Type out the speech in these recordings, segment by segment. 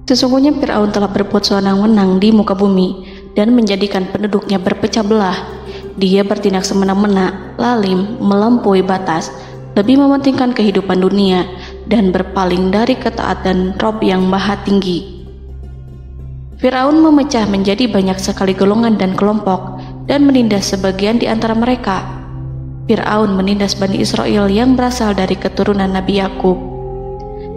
Sesungguhnya Fir'aun telah berbuat sewenang-wenang di muka bumi dan menjadikan penduduknya berpecah belah. Dia bertindak semena-mena, lalim, melampaui batas, lebih mementingkan kehidupan dunia dan berpaling dari ketaatan Rob yang Maha Tinggi. Fir'aun memecah menjadi banyak sekali golongan dan kelompok dan menindas sebagian di antara mereka. Fir'aun menindas Bani Israel yang berasal dari keturunan Nabi Yakub.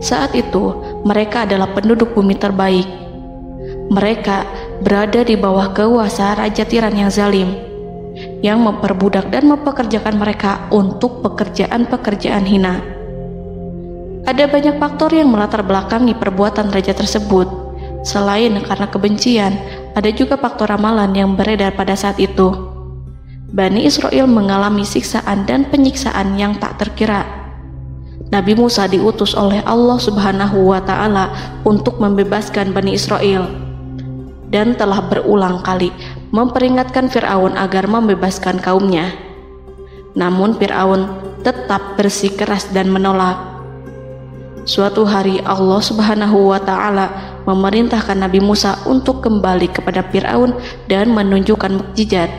Saat itu, mereka adalah penduduk bumi terbaik. Mereka berada di bawah kuasa Raja Tiran yang zalim, yang memperbudak dan mempekerjakan mereka untuk pekerjaan-pekerjaan hina. Ada banyak faktor yang melatar belakangi perbuatan raja tersebut. Selain karena kebencian, ada juga faktor ramalan yang beredar pada saat itu. Bani Israel mengalami siksaan dan penyiksaan yang tak terkira. Nabi Musa diutus oleh Allah Subhanahu wa Ta'ala untuk membebaskan Bani Israel dan telah berulang kali memperingatkan Fir'aun agar membebaskan kaumnya. Namun Fir'aun tetap bersikeras dan menolak. Suatu hari Allah Subhanahu wa Ta'ala memerintahkan Nabi Musa untuk kembali kepada Fir'aun dan menunjukkan mukjizat.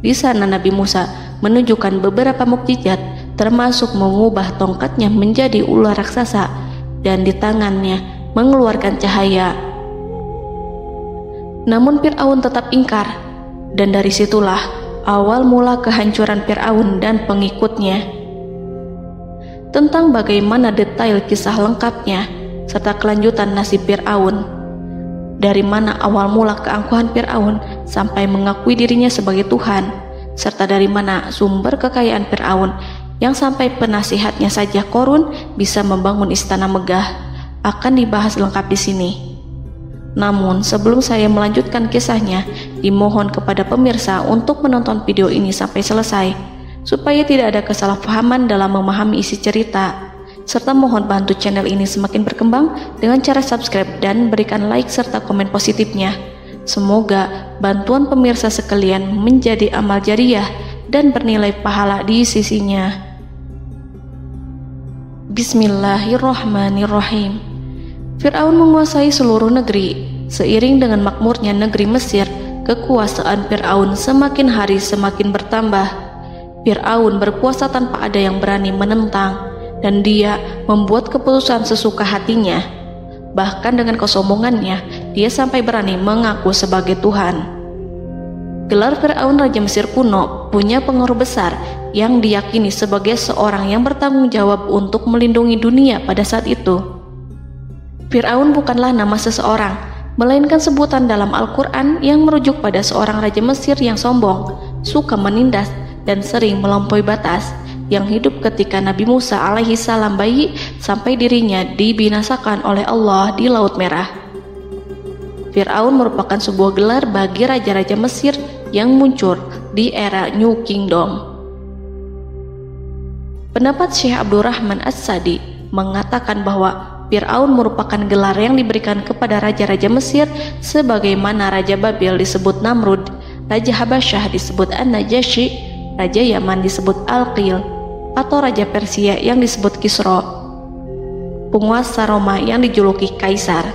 Di sana Nabi Musa menunjukkan beberapa mukjizat, termasuk mengubah tongkatnya menjadi ular raksasa dan di tangannya mengeluarkan cahaya. Namun Fir'aun tetap ingkar, dan dari situlah awal mula kehancuran Fir'aun dan pengikutnya. Tentang bagaimana detail kisah lengkapnya serta kelanjutan nasib Fir'aun, dari mana awal mula keangkuhan Fir'aun sampai mengakui dirinya sebagai Tuhan, serta dari mana sumber kekayaan Fir'aun yang sampai penasihatnya saja Qorun bisa membangun istana megah, akan dibahas lengkap di sini. Namun sebelum saya melanjutkan kisahnya, dimohon kepada pemirsa untuk menonton video ini sampai selesai, supaya tidak ada kesalahpahaman dalam memahami isi cerita, serta mohon bantu channel ini semakin berkembang dengan cara subscribe dan berikan like serta komen positifnya. Semoga bantuan pemirsa sekalian menjadi amal jariah dan bernilai pahala di sisinya. Bismillahirrahmanirrahim. Fir'aun menguasai seluruh negeri. Seiring dengan makmurnya negeri Mesir, kekuasaan Fir'aun semakin hari semakin bertambah. Fir'aun berkuasa tanpa ada yang berani menentang, dan dia membuat keputusan sesuka hatinya. Bahkan dengan kesombongannya, dia sampai berani mengaku sebagai Tuhan. Gelar Fir'aun Raja Mesir kuno punya pengaruh besar yang diyakini sebagai seorang yang bertanggung jawab untuk melindungi dunia pada saat itu. Fir'aun bukanlah nama seseorang, melainkan sebutan dalam Al-Quran yang merujuk pada seorang Raja Mesir yang sombong, suka menindas, dan sering melampaui batas, yang hidup ketika Nabi Musa alaihi salam bayi sampai dirinya dibinasakan oleh Allah di Laut Merah. Fir'aun merupakan sebuah gelar bagi raja-raja Mesir yang muncul di era New Kingdom. Pendapat Syekh Abdurrahman As-Sadi mengatakan bahwa Fir'aun merupakan gelar yang diberikan kepada raja-raja Mesir, sebagaimana Raja Babil disebut Namrud, Raja Habasyah disebut An-Najasyi, Raja Yaman disebut Al-Qil, atau Raja Persia yang disebut Kisra, penguasa Roma yang dijuluki Kaisar.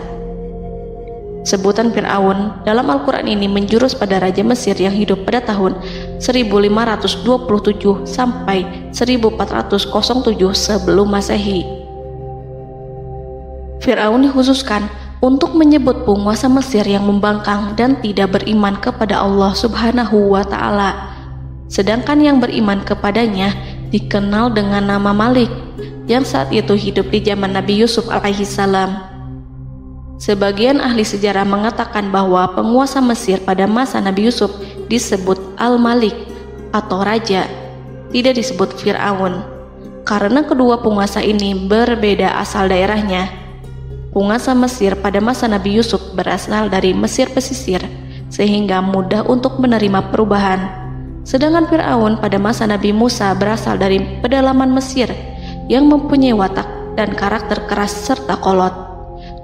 Sebutan Fir'aun dalam Al-Quran ini menjurus pada Raja Mesir yang hidup pada tahun 1527 sampai 1407 sebelum Masehi. Fir'aun dikhususkan untuk menyebut penguasa Mesir yang membangkang dan tidak beriman kepada Allah Subhanahu wa Ta'ala, sedangkan yang beriman kepadanya dikenal dengan nama Malik, yang saat itu hidup di zaman Nabi Yusuf alaihi salam. Sebagian ahli sejarah mengatakan bahwa penguasa Mesir pada masa Nabi Yusuf disebut Al-Malik atau Raja, tidak disebut Fir'aun, karena kedua penguasa ini berbeda asal daerahnya. Penguasa Mesir pada masa Nabi Yusuf berasal dari Mesir pesisir, sehingga mudah untuk menerima perubahan. Sedangkan Fir'aun pada masa Nabi Musa berasal dari pedalaman Mesir yang mempunyai watak dan karakter keras serta kolot,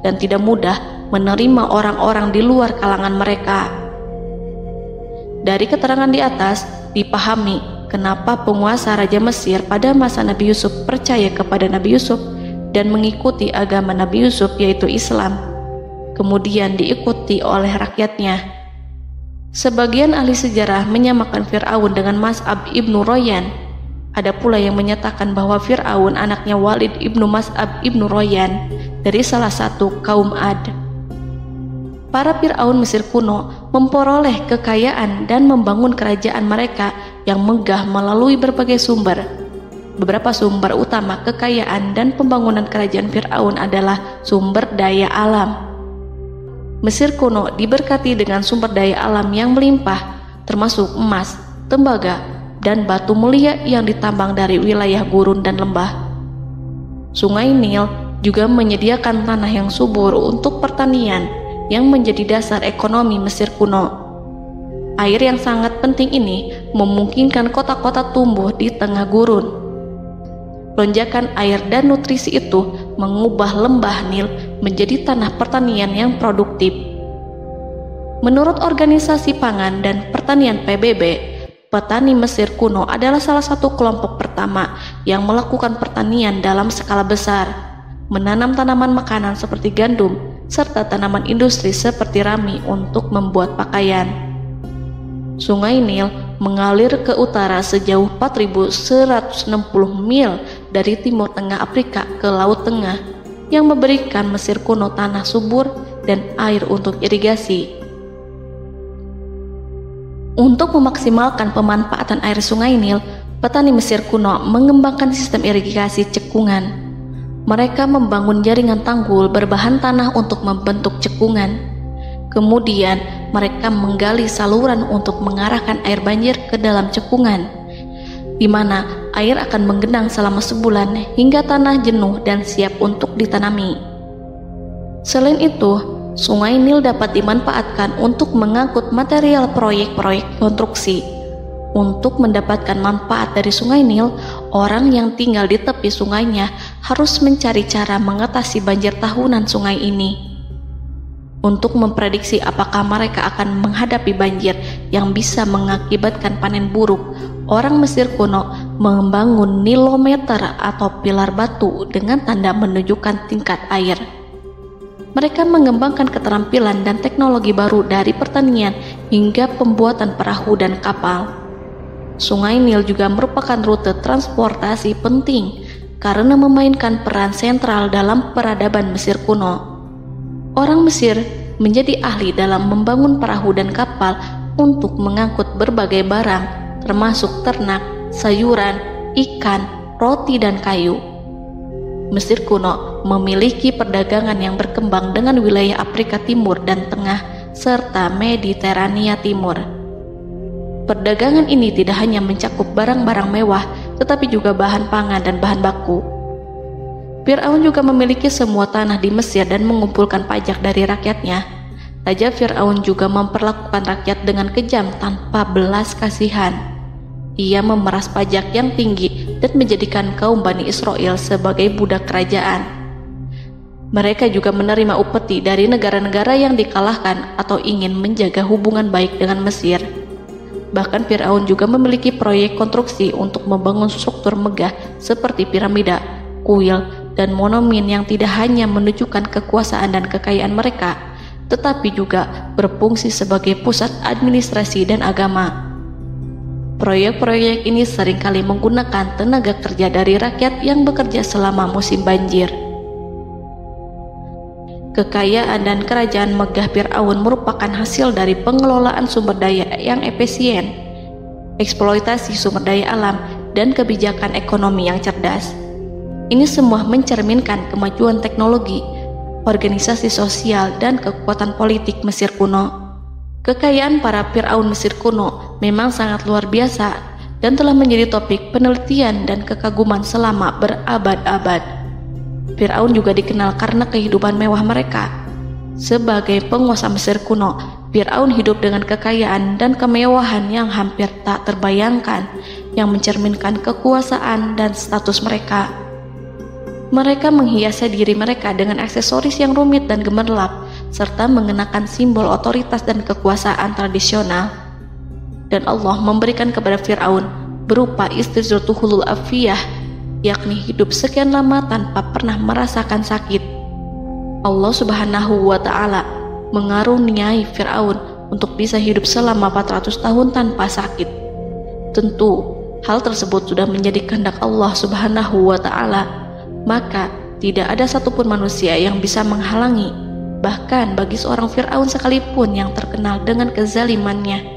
dan tidak mudah menerima orang-orang di luar kalangan mereka. Dari keterangan di atas dipahami kenapa penguasa Raja Mesir pada masa Nabi Yusuf percaya kepada Nabi Yusuf dan mengikuti agama Nabi Yusuf, yaitu Islam. kemudian diikuti oleh rakyatnya. Sebagian ahli sejarah menyamakan Fir'aun dengan Mas'ab ibnu Royan. Ada pula yang menyatakan bahwa Fir'aun anaknya Walid ibnu Mas'ab ibnu Royan dari salah satu kaum Ad. Para Fir'aun Mesir kuno memperoleh kekayaan dan membangun kerajaan mereka yang megah melalui berbagai sumber. Beberapa sumber utama kekayaan dan pembangunan kerajaan Fir'aun adalah sumber daya alam. Mesir kuno diberkati dengan sumber daya alam yang melimpah, termasuk emas, tembaga, dan batu mulia yang ditambang dari wilayah gurun dan lembah. Sungai Nil juga menyediakan tanah yang subur untuk pertanian yang menjadi dasar ekonomi Mesir kuno. Air yang sangat penting ini memungkinkan kota-kota tumbuh di tengah gurun. Lonjakan air dan nutrisi itu mengubah lembah Nil menjadi tanah pertanian yang produktif. Menurut Organisasi Pangan dan Pertanian PBB, petani Mesir kuno adalah salah satu kelompok pertama yang melakukan pertanian dalam skala besar, menanam tanaman makanan seperti gandum, serta tanaman industri seperti rami untuk membuat pakaian. Sungai Nil mengalir ke utara sejauh 4.160 mil dari timur tengah Afrika ke Laut Tengah, yang memberikan Mesir kuno tanah subur dan air untuk irigasi. Untuk memaksimalkan pemanfaatan air Sungai Nil, petani Mesir kuno mengembangkan sistem irigasi cekungan. Mereka membangun jaringan tanggul berbahan tanah untuk membentuk cekungan. Kemudian mereka menggali saluran untuk mengarahkan air banjir ke dalam cekungan, di mana air akan menggenang selama sebulan hingga tanah jenuh dan siap untuk ditanami. Selain itu, Sungai Nil dapat dimanfaatkan untuk mengangkut material proyek-proyek konstruksi. Untuk mendapatkan manfaat dari Sungai Nil, orang yang tinggal di tepi sungainya harus mencari cara mengatasi banjir tahunan sungai ini. Untuk memprediksi apakah mereka akan menghadapi banjir yang bisa mengakibatkan panen buruk, orang Mesir kuno membangun nilometer atau pilar batu dengan tanda menunjukkan tingkat air. Mereka mengembangkan keterampilan dan teknologi baru dari pertanian hingga pembuatan perahu dan kapal. Sungai Nil juga merupakan rute transportasi penting karena memainkan peran sentral dalam peradaban Mesir kuno. Orang Mesir menjadi ahli dalam membangun perahu dan kapal untuk mengangkut berbagai barang, termasuk ternak, sayuran, ikan, roti, dan kayu. Mesir kuno memiliki perdagangan yang berkembang dengan wilayah Afrika Timur dan Tengah serta Mediterania Timur. Perdagangan ini tidak hanya mencakup barang-barang mewah, tetapi juga bahan pangan dan bahan baku. Fir'aun juga memiliki semua tanah di Mesir dan mengumpulkan pajak dari rakyatnya. Raja Fir'aun juga memperlakukan rakyat dengan kejam tanpa belas kasihan. Ia memeras pajak yang tinggi dan menjadikan kaum Bani Israel sebagai budak kerajaan. Mereka juga menerima upeti dari negara-negara yang dikalahkan atau ingin menjaga hubungan baik dengan Mesir. Bahkan Fir'aun juga memiliki proyek konstruksi untuk membangun struktur megah seperti piramida, kuil, dan monumen yang tidak hanya menunjukkan kekuasaan dan kekayaan mereka, tetapi juga berfungsi sebagai pusat administrasi dan agama. Proyek-proyek ini seringkali menggunakan tenaga kerja dari rakyat yang bekerja selama musim banjir. Kekayaan dan kerajaan megah Fir'aun merupakan hasil dari pengelolaan sumber daya yang efisien, eksploitasi sumber daya alam, dan kebijakan ekonomi yang cerdas. Ini semua mencerminkan kemajuan teknologi, organisasi sosial, dan kekuatan politik Mesir kuno. Kekayaan para Fir'aun Mesir kuno memang sangat luar biasa dan telah menjadi topik penelitian dan kekaguman selama berabad-abad. Fir'aun juga dikenal karena kehidupan mewah mereka. Sebagai penguasa Mesir kuno, Fir'aun hidup dengan kekayaan dan kemewahan yang hampir tak terbayangkan, yang mencerminkan kekuasaan dan status mereka. Mereka menghiasi diri mereka dengan aksesoris yang rumit dan gemerlap, serta mengenakan simbol otoritas dan kekuasaan tradisional. Dan Allah memberikan kepada Fir'aun berupa istidratuhul afiyah, yakni hidup sekian lama tanpa pernah merasakan sakit. Allah Subhanahu wa Ta'ala mengaruniai Fir'aun untuk bisa hidup selama 400 tahun tanpa sakit. Tentu hal tersebut sudah menjadi kehendak Allah Subhanahu wa Ta'ala, maka tidak ada satupun manusia yang bisa menghalangi, bahkan bagi seorang Fir'aun sekalipun yang terkenal dengan kezalimannya.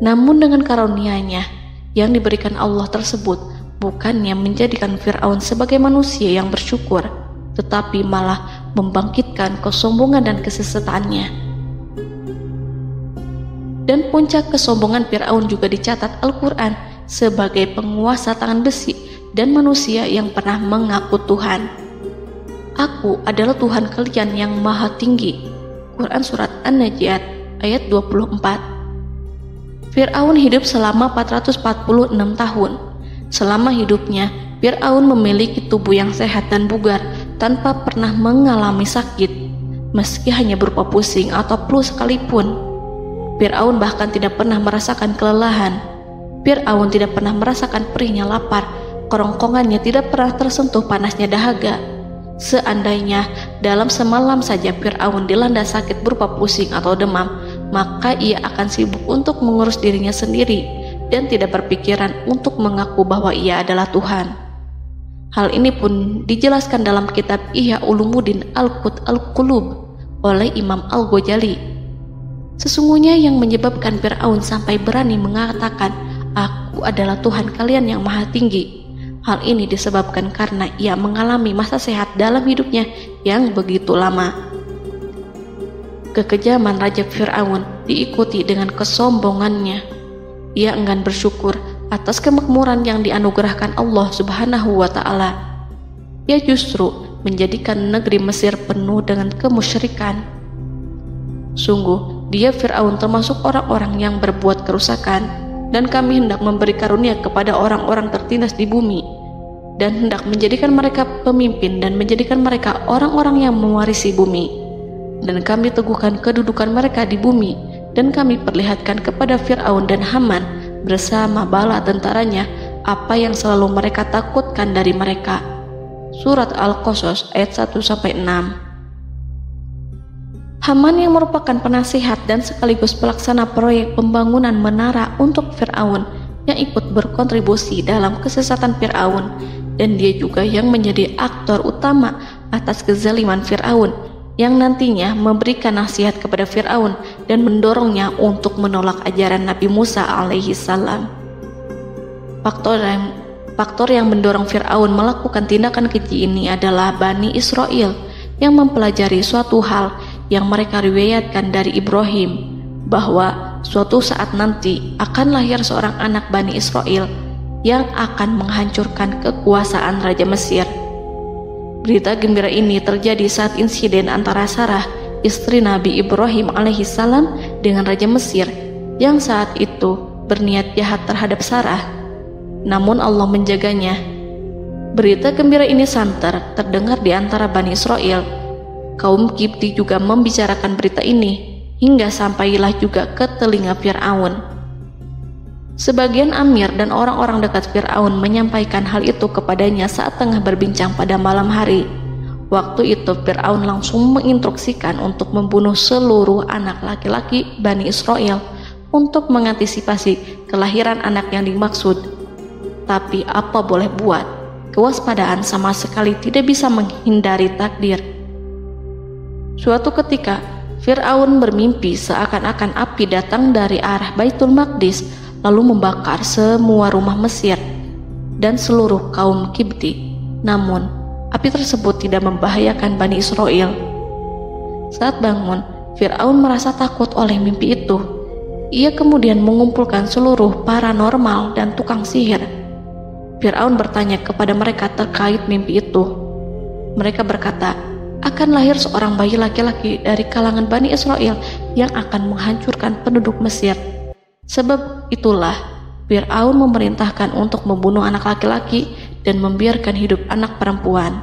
Namun dengan karunia-Nya yang diberikan Allah tersebut bukannya menjadikan Fir'aun sebagai manusia yang bersyukur, tetapi malah membangkitkan kesombongan dan kesesataannya. Dan puncak kesombongan Fir'aun juga dicatat Al-Quran sebagai penguasa tangan besi dan manusia yang pernah mengaku Tuhan. Aku adalah Tuhan kalian yang maha tinggi. Quran Surat An-Najiat ayat 24. Fir'aun hidup selama 446 tahun. Selama hidupnya, Fir'aun memiliki tubuh yang sehat dan bugar tanpa pernah mengalami sakit, meski hanya berupa pusing atau flu sekalipun. Fir'aun bahkan tidak pernah merasakan kelelahan. Fir'aun tidak pernah merasakan perihnya lapar, kerongkongannya tidak pernah tersentuh panasnya dahaga. Seandainya dalam semalam saja Fir'aun dilanda sakit berupa pusing atau demam, maka ia akan sibuk untuk mengurus dirinya sendiri dan tidak berpikiran untuk mengaku bahwa ia adalah Tuhan. Hal ini pun dijelaskan dalam kitab Ihya Ulumuddin Al-Qut Al-Qulub oleh Imam Al-Ghazali. Sesungguhnya yang menyebabkan Fir'aun sampai berani mengatakan, "Aku adalah Tuhan kalian yang maha tinggi," hal ini disebabkan karena ia mengalami masa sehat dalam hidupnya yang begitu lama. Kekejaman Raja Fir'aun diikuti dengan kesombongannya. Ia enggan bersyukur atas kemakmuran yang dianugerahkan Allah Subhanahu wa Ta'ala. Ia justru menjadikan negeri Mesir penuh dengan kemusyrikan. Sungguh, dia Fir'aun termasuk orang-orang yang berbuat kerusakan, dan kami hendak memberi karunia kepada orang-orang tertindas di bumi, dan hendak menjadikan mereka pemimpin dan menjadikan mereka orang-orang yang mewarisi bumi. Dan kami teguhkan kedudukan mereka di bumi, dan kami perlihatkan kepada Fir'aun dan Haman bersama bala tentaranya apa yang selalu mereka takutkan dari mereka. Surat Al-Qasas ayat 1-6. Haman yang merupakan penasihat dan sekaligus pelaksana proyek pembangunan menara untuk Fir'aun yang ikut berkontribusi dalam kesesatan Fir'aun, dan dia juga yang menjadi aktor utama atas kezaliman Fir'aun yang nantinya memberikan nasihat kepada Fir'aun dan mendorongnya untuk menolak ajaran Nabi Musa alaihi salam. Faktor yang mendorong Fir'aun melakukan tindakan keji ini adalah Bani Israel yang mempelajari suatu hal yang mereka riwayatkan dari Ibrahim, bahwa suatu saat nanti akan lahir seorang anak Bani Israel yang akan menghancurkan kekuasaan Raja Mesir. Berita gembira ini terjadi saat insiden antara Sarah, istri Nabi Ibrahim alaihissalam, dengan Raja Mesir yang saat itu berniat jahat terhadap Sarah. Namun Allah menjaganya. Berita gembira ini santer terdengar di antara Bani Israel. Kaum Kipti juga membicarakan berita ini, hingga sampailah juga ke telinga Fir'aun. Sebagian amir dan orang-orang dekat Fir'aun menyampaikan hal itu kepadanya saat tengah berbincang pada malam hari. Waktu itu Fir'aun langsung menginstruksikan untuk membunuh seluruh anak laki-laki Bani Israel untuk mengantisipasi kelahiran anak yang dimaksud. Tapi apa boleh buat, kewaspadaan sama sekali tidak bisa menghindari takdir. Suatu ketika Fir'aun bermimpi seakan-akan api datang dari arah Baitul Maqdis lalu membakar semua rumah Mesir dan seluruh kaum Kipti. Namun, api tersebut tidak membahayakan Bani Israel. Saat bangun, Fir'aun merasa takut oleh mimpi itu. Ia kemudian mengumpulkan seluruh paranormal dan tukang sihir. Fir'aun bertanya kepada mereka terkait mimpi itu. Mereka berkata, akan lahir seorang bayi laki-laki dari kalangan Bani Israel yang akan menghancurkan penduduk Mesir. Sebab itulah Fir'aun memerintahkan untuk membunuh anak laki-laki dan membiarkan hidup anak perempuan.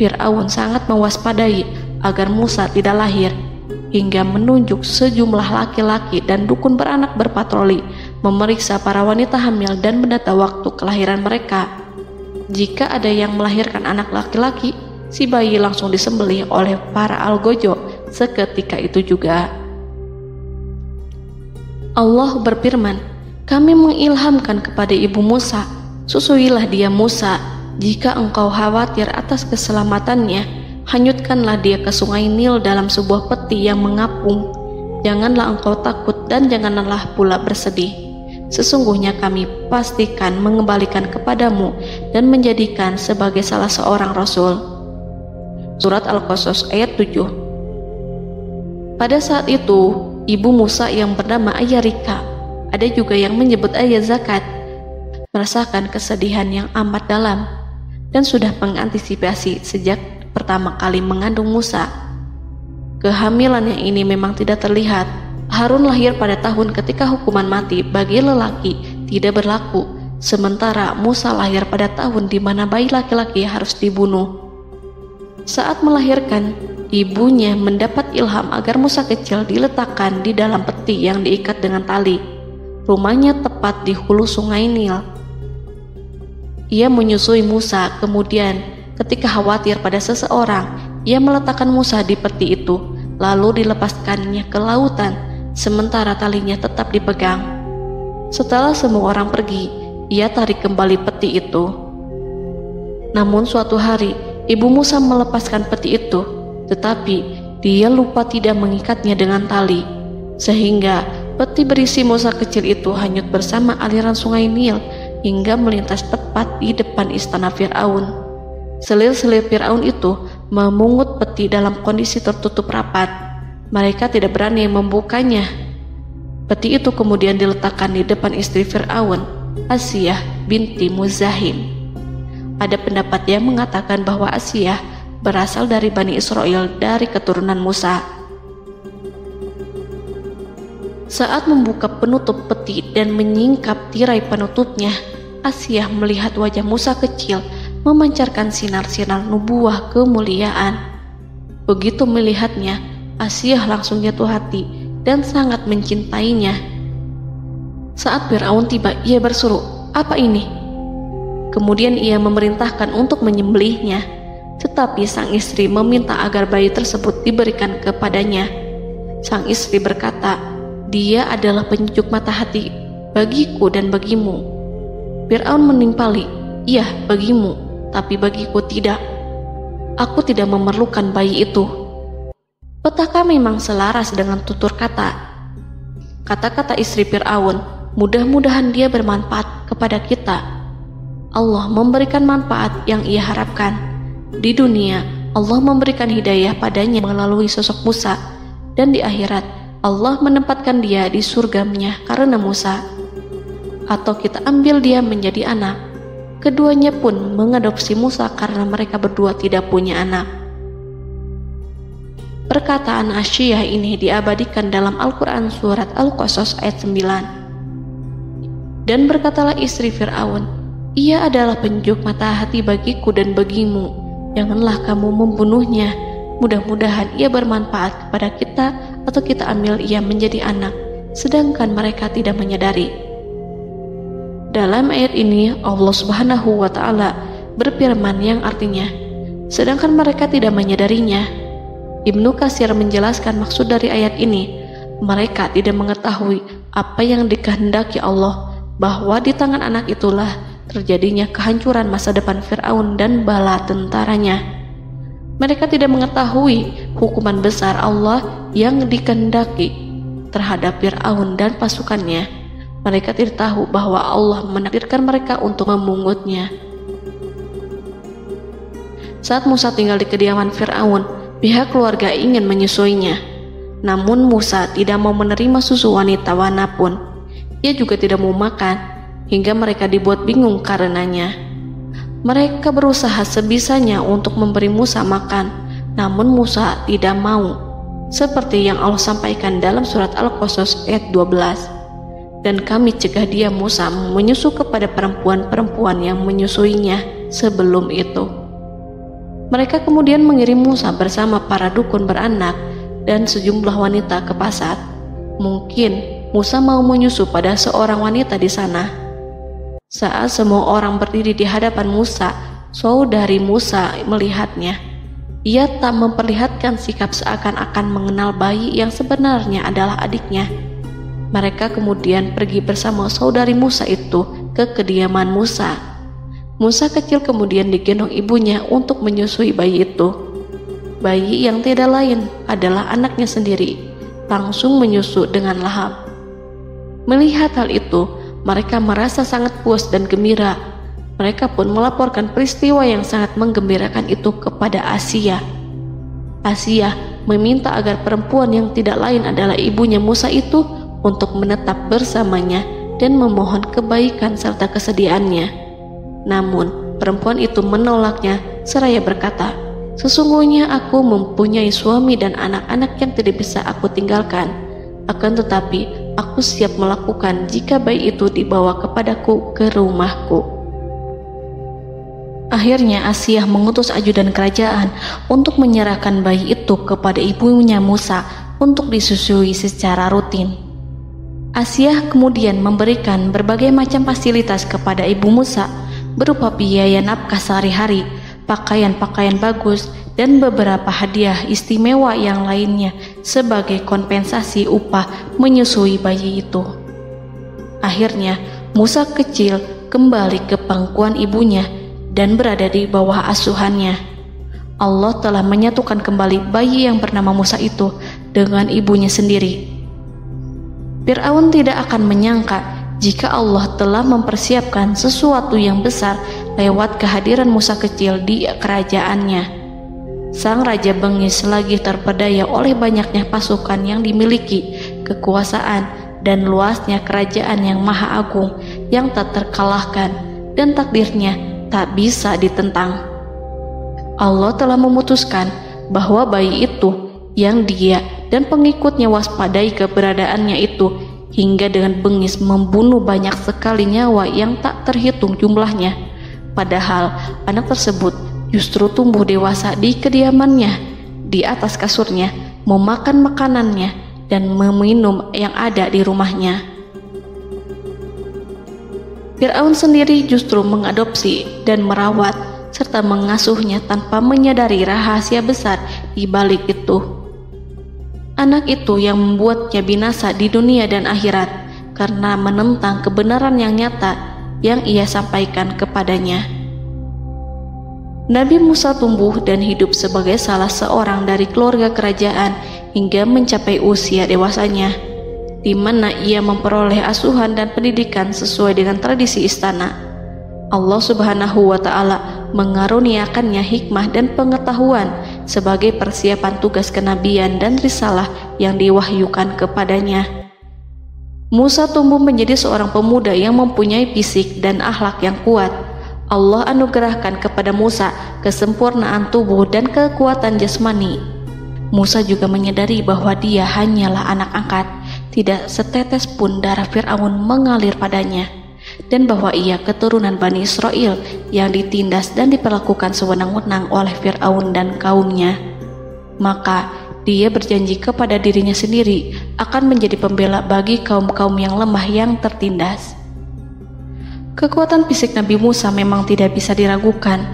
Fir'aun sangat mewaspadai agar Musa tidak lahir, hingga menunjuk sejumlah laki-laki dan dukun beranak berpatroli memeriksa para wanita hamil dan mendata waktu kelahiran mereka. Jika ada yang melahirkan anak laki-laki, si bayi langsung disembelih oleh para algojo seketika itu juga. Allah berfirman, kami mengilhamkan kepada ibu Musa, susuilah dia Musa, jika engkau khawatir atas keselamatannya, hanyutkanlah dia ke sungai Nil dalam sebuah peti yang mengapung. Janganlah engkau takut dan janganlah pula bersedih. Sesungguhnya kami pastikan mengembalikan kepadamu dan menjadikan sebagai salah seorang rasul. Surat Al-Qasas ayat 7. Pada saat itu, ibu Musa yang bernama Ayah Rika, ada juga yang menyebut Ayah Zakat, merasakan kesedihan yang amat dalam dan sudah mengantisipasi sejak pertama kali mengandung Musa. Kehamilan yang ini memang tidak terlihat. Harun lahir pada tahun ketika hukuman mati bagi lelaki tidak berlaku, sementara Musa lahir pada tahun di mana bayi laki-laki harus dibunuh. Saat melahirkan, ibunya mendapat ilham agar Musa kecil diletakkan di dalam peti yang diikat dengan tali. Rumahnya tepat di hulu sungai Nil. Ia menyusui Musa, kemudian ketika khawatir pada seseorang, ia meletakkan Musa di peti itu, lalu dilepaskannya ke lautan, sementara talinya tetap dipegang. Setelah semua orang pergi, ia tarik kembali peti itu. Namun suatu hari, ibu Musa melepaskan peti itu, tetapi dia lupa tidak mengikatnya dengan tali, sehingga peti berisi Musa kecil itu hanyut bersama aliran sungai Nil hingga melintas tepat di depan istana Fir'aun. Selir-selir Fir'aun itu memungut peti dalam kondisi tertutup rapat. Mereka tidak berani membukanya. Peti itu kemudian diletakkan di depan istri Fir'aun, Asiyah binti Muzahim. Ada pendapat yang mengatakan bahwa Asiyah berasal dari Bani Israel dari keturunan Musa. Saat membuka penutup peti dan menyingkap tirai penutupnya, Asiyah melihat wajah Musa kecil memancarkan sinar-sinar nubuah kemuliaan. Begitu melihatnya, Asiyah langsung jatuh hati dan sangat mencintainya. Saat Fir'aun tiba, ia berseru, "Apa ini?" Kemudian ia memerintahkan untuk menyembelihnya, tetapi sang istri meminta agar bayi tersebut diberikan kepadanya. Sang istri berkata, "Dia adalah penyejuk mata hati bagiku dan bagimu." Fir'aun menimpali, "Iya, bagimu, tapi bagiku tidak. Aku tidak memerlukan bayi itu." Petaka memang selaras dengan tutur kata. Kata-kata istri Fir'aun, mudah-mudahan dia bermanfaat kepada kita. Allah memberikan manfaat yang ia harapkan. Di dunia, Allah memberikan hidayah padanya melalui sosok Musa, dan di akhirat, Allah menempatkan dia di surganya karena Musa. Atau kita ambil dia menjadi anak. Keduanya pun mengadopsi Musa karena mereka berdua tidak punya anak. Perkataan Asiyah ini diabadikan dalam Al-Quran surat Al-Qasas ayat 9. Dan berkatalah istri Fir'aun, "Ia adalah penyejuk mata hati bagiku dan bagimu. Janganlah kamu membunuhnya. Mudah-mudahan ia bermanfaat kepada kita atau kita ambil ia menjadi anak." Sedangkan mereka tidak menyadari. Dalam ayat ini Allah Subhanahu wa Ta'ala berfirman yang artinya, sedangkan mereka tidak menyadarinya. Ibnu Katsir menjelaskan maksud dari ayat ini, mereka tidak mengetahui apa yang dikehendaki Allah, bahwa di tangan anak itulah terjadinya kehancuran masa depan Fir'aun dan bala tentaranya. Mereka tidak mengetahui hukuman besar Allah yang dikehendaki terhadap Fir'aun dan pasukannya. Mereka tidak tahu bahwa Allah menakdirkan mereka untuk memungutnya. Saat Musa tinggal di kediaman Fir'aun, pihak keluarga ingin menyusuinya. Namun Musa tidak mau menerima susu wanita manapun. Ia juga tidak mau makan, hingga mereka dibuat bingung karenanya. Mereka berusaha sebisanya untuk memberi Musa makan, namun Musa tidak mau. Seperti yang Allah sampaikan dalam surat Al-Qasas ayat 12. Dan kami cegah dia Musa menyusu kepada perempuan-perempuan yang menyusuinya sebelum itu. Mereka kemudian mengirim Musa bersama para dukun beranak dan sejumlah wanita ke pasar. Mungkin Musa mau menyusu pada seorang wanita di sana. Saat semua orang berdiri di hadapan Musa, saudari Musa melihatnya. Ia tak memperlihatkan sikap seakan-akan mengenal bayi yang sebenarnya adalah adiknya. Mereka kemudian pergi bersama saudari Musa itu ke kediaman Musa. Musa kecil kemudian digendong ibunya untuk menyusui bayi itu. Bayi yang tidak lain adalah anaknya sendiri, langsung menyusu dengan lahap. Melihat hal itu, mereka merasa sangat puas dan gembira. Mereka pun melaporkan peristiwa yang sangat menggembirakan itu kepada Asia. Asia meminta agar perempuan yang tidak lain adalah ibunya Musa itu untuk menetap bersamanya dan memohon kebaikan serta kesediaannya. Namun, perempuan itu menolaknya seraya berkata, "Sesungguhnya aku mempunyai suami dan anak-anak yang tidak bisa aku tinggalkan. Akan tetapi, aku siap melakukan jika bayi itu dibawa kepadaku ke rumahku." Akhirnya Asia mengutus ajudan kerajaan untuk menyerahkan bayi itu kepada ibunya Musa untuk disusui secara rutin. Asia kemudian memberikan berbagai macam fasilitas kepada ibu Musa, berupa biaya nafkah sehari-hari, pakaian-pakaian bagus, dan beberapa hadiah istimewa yang lainnya sebagai kompensasi upah menyusui bayi itu. Akhirnya, Musa kecil kembali ke pangkuan ibunya dan berada di bawah asuhannya. Allah telah menyatukan kembali bayi yang bernama Musa itu dengan ibunya sendiri. Fir'aun tidak akan menyangka jika Allah telah mempersiapkan sesuatu yang besar lewat kehadiran Musa kecil di kerajaannya. Sang raja bengis lagi terpedaya oleh banyaknya pasukan yang dimiliki, kekuasaan, dan luasnya kerajaan yang maha agung yang tak terkalahkan, dan takdirnya tak bisa ditentang. Allah telah memutuskan bahwa bayi itu yang dia dan pengikutnya waspadai keberadaannya itu hingga dengan bengis membunuh banyak sekali nyawa yang tak terhitung jumlahnya. Padahal anak tersebut justru tumbuh dewasa di kediamannya, di atas kasurnya, memakan makanannya, dan meminum yang ada di rumahnya. Fir'aun sendiri justru mengadopsi dan merawat serta mengasuhnya tanpa menyadari rahasia besar di balik itu. Anak itu yang membuatnya binasa di dunia dan akhirat karena menentang kebenaran yang nyata yang ia sampaikan kepadanya. Nabi Musa tumbuh dan hidup sebagai salah seorang dari keluarga kerajaan hingga mencapai usia dewasanya, di mana ia memperoleh asuhan dan pendidikan sesuai dengan tradisi istana. Allah Subhanahu wa Ta'ala mengaruniakannya hikmah dan pengetahuan sebagai persiapan tugas kenabian dan risalah yang diwahyukan kepadanya. Musa tumbuh menjadi seorang pemuda yang mempunyai fisik dan akhlak yang kuat. Allah anugerahkan kepada Musa kesempurnaan tubuh dan kekuatan jasmani. Musa juga menyadari bahwa dia hanyalah anak angkat, tidak setetes pun darah Fir'aun mengalir padanya, dan bahwa ia keturunan Bani Israel yang ditindas dan diperlakukan sewenang-wenang oleh Fir'aun dan kaumnya. Maka dia berjanji kepada dirinya sendiri akan menjadi pembela bagi kaum-kaum yang lemah yang tertindas. Kekuatan fisik Nabi Musa memang tidak bisa diragukan.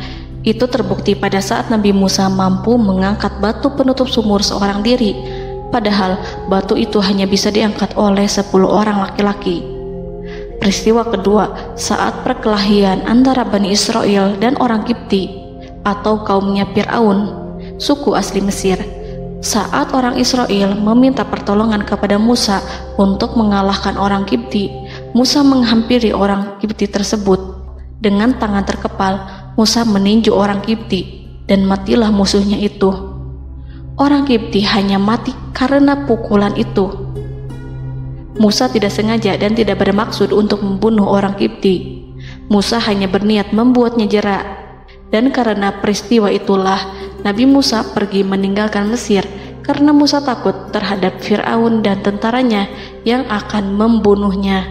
Itu terbukti pada saat Nabi Musa mampu mengangkat batu penutup sumur seorang diri, padahal batu itu hanya bisa diangkat oleh 10 orang laki-laki. Peristiwa kedua saat perkelahian antara Bani Israel dan orang Kipti atau kaumnya Fir'aun, suku asli Mesir. Saat orang Israel meminta pertolongan kepada Musa untuk mengalahkan orang Kipti, Musa menghampiri orang Kipti tersebut. Dengan tangan terkepal, Musa meninju orang Kipti dan matilah musuhnya itu. Orang Kipti hanya mati karena pukulan itu. Musa tidak sengaja dan tidak bermaksud untuk membunuh orang Kipti. Musa hanya berniat membuatnya jera. Dan karena peristiwa itulah Nabi Musa pergi meninggalkan Mesir karena Musa takut terhadap Fir'aun dan tentaranya yang akan membunuhnya.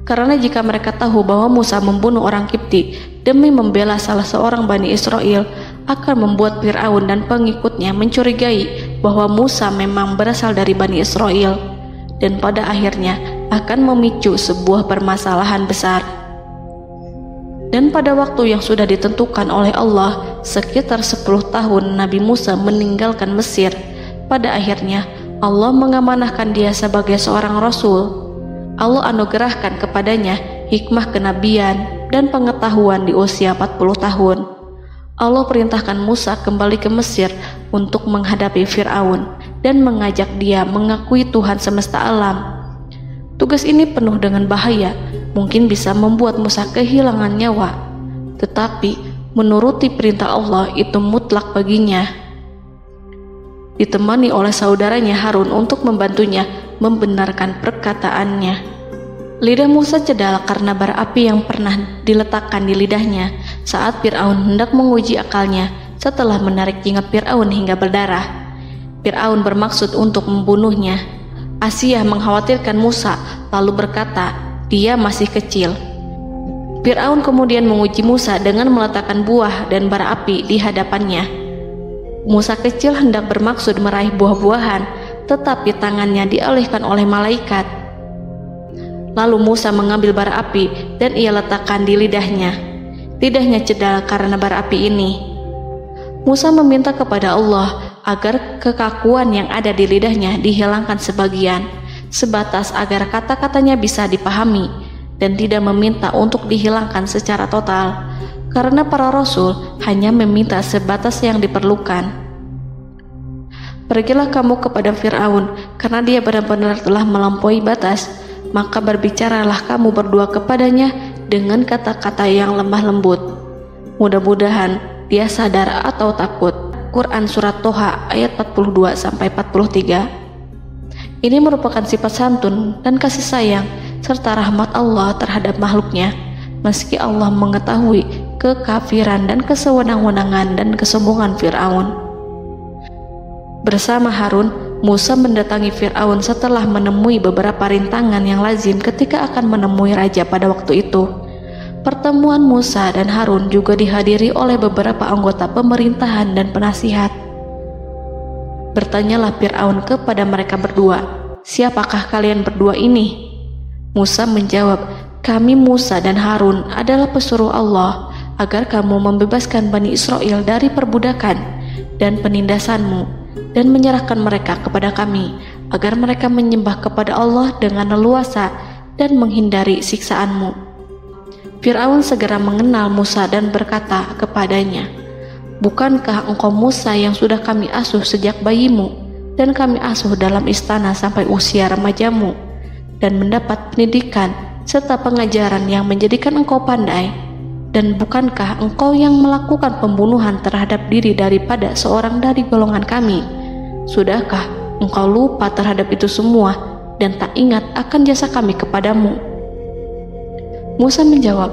Karena jika mereka tahu bahwa Musa membunuh orang Kipti demi membela salah seorang Bani Israel, akan membuat Fir'aun dan pengikutnya mencurigai bahwa Musa memang berasal dari Bani Israel, dan pada akhirnya akan memicu sebuah permasalahan besar. Dan pada waktu yang sudah ditentukan oleh Allah, sekitar 10 tahun Nabi Musa meninggalkan Mesir. Pada akhirnya Allah mengamanahkan dia sebagai seorang rasul. Allah anugerahkan kepadanya hikmah kenabian dan pengetahuan di usia 40 tahun. Allah perintahkan Musa kembali ke Mesir untuk menghadapi Fir'aun dan mengajak dia mengakui Tuhan semesta alam. Tugas ini penuh dengan bahaya, mungkin bisa membuat Musa kehilangan nyawa, tetapi menuruti perintah Allah itu mutlak baginya. Ditemani oleh saudaranya Harun untuk membantunya membenarkan perkataannya. Lidah Musa cedal karena bara api yang pernah diletakkan di lidahnya saat Fir'aun hendak menguji akalnya setelah menarik jingat Fir'aun hingga berdarah. Fir'aun bermaksud untuk membunuhnya. Asyah mengkhawatirkan Musa lalu berkata, dia masih kecil. Fir'aun kemudian menguji Musa dengan meletakkan buah dan bara api di hadapannya. Musa kecil hendak bermaksud meraih buah-buahan, tetapi tangannya dialihkan oleh malaikat. Lalu Musa mengambil bara api dan ia letakkan di lidahnya. Lidahnya cedal karena bara api ini. Musa meminta kepada Allah agar kekakuan yang ada di lidahnya dihilangkan sebagian, sebatas agar kata-katanya bisa dipahami, dan tidak meminta untuk dihilangkan secara total, karena para rasul hanya meminta sebatas yang diperlukan. Pergilah kamu kepada Fir'aun, karena dia benar-benar telah melampaui batas, maka berbicaralah kamu berdua kepadanya dengan kata-kata yang lemah lembut. Mudah-mudahan dia sadar atau takut. Quran Surat Toha ayat 42-43. Ini merupakan sifat santun dan kasih sayang serta rahmat Allah terhadap makhluknya, meski Allah mengetahui kekafiran dan kesewenang-wenangan dan kesombongan Fir'aun. Bersama Harun, Musa mendatangi Fir'aun setelah menemui beberapa rintangan yang lazim ketika akan menemui raja pada waktu itu. Pertemuan Musa dan Harun juga dihadiri oleh beberapa anggota pemerintahan dan penasihat. Bertanyalah Fir'aun kepada mereka berdua, siapakah kalian berdua ini? Musa menjawab, kami Musa dan Harun adalah pesuruh Allah agar kamu membebaskan Bani Israel dari perbudakan dan penindasanmu dan menyerahkan mereka kepada kami agar mereka menyembah kepada Allah dengan leluasa dan menghindari siksaanmu. Fir'aun segera mengenal Musa dan berkata kepadanya, bukankah engkau Musa yang sudah kami asuh sejak bayimu dan kami asuh dalam istana sampai usia remajamu dan mendapat pendidikan serta pengajaran yang menjadikan engkau pandai? Dan bukankah engkau yang melakukan pembunuhan terhadap diri daripada seorang dari golongan kami? Sudahkah engkau lupa terhadap itu semua dan tak ingat akan jasa kami kepadamu? Musa menjawab,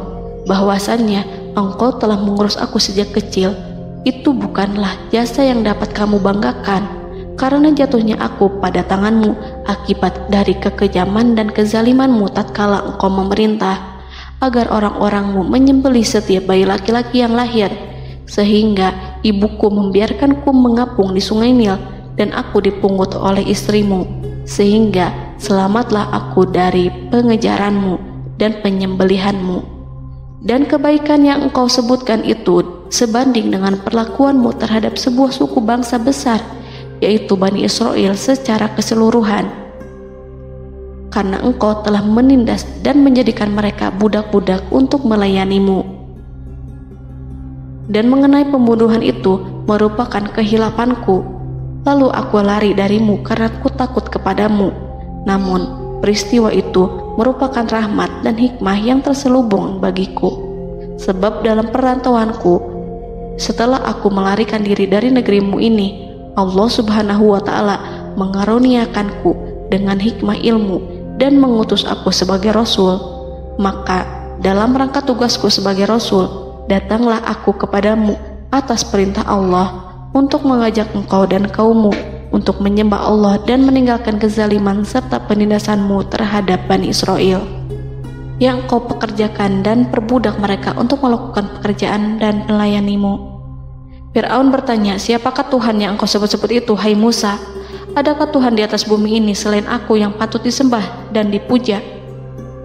bahwasannya engkau telah mengurus aku sejak kecil. Itu bukanlah jasa yang dapat kamu banggakan, karena jatuhnya aku pada tanganmu akibat dari kekejaman dan kezalimanmu tatkala engkau memerintah agar orang-orangmu menyembelih setiap bayi laki-laki yang lahir, sehingga ibuku membiarkanku mengapung di sungai Nil dan aku dipungut oleh istrimu, sehingga selamatlah aku dari pengejaranmu dan penyembelihanmu. Dan kebaikan yang engkau sebutkan itu sebanding dengan perlakuanmu terhadap sebuah suku bangsa besar, yaitu Bani Israel secara keseluruhan, karena engkau telah menindas dan menjadikan mereka budak-budak untuk melayanimu. Dan mengenai pembunuhan itu merupakan kehilafanku, lalu aku lari darimu karena aku takut kepadamu. Namun peristiwa itu merupakan rahmat dan hikmah yang terselubung bagiku, sebab dalam perantauanku setelah aku melarikan diri dari negerimu ini, Allah Subhanahu wa Ta'ala mengaruniakanku dengan hikmah ilmu dan mengutus aku sebagai rasul. Maka dalam rangka tugasku sebagai rasul, datanglah aku kepadamu atas perintah Allah untuk mengajak engkau dan kaummu untuk menyembah Allah dan meninggalkan kezaliman serta penindasanmu terhadap Bani Israel yang kau pekerjakan dan perbudak mereka untuk melakukan pekerjaan dan melayanimu. Fir'aun bertanya, siapakah Tuhan yang engkau sebut-sebut itu, hai Musa? Adakah Tuhan di atas bumi ini selain aku yang patut disembah dan dipuja?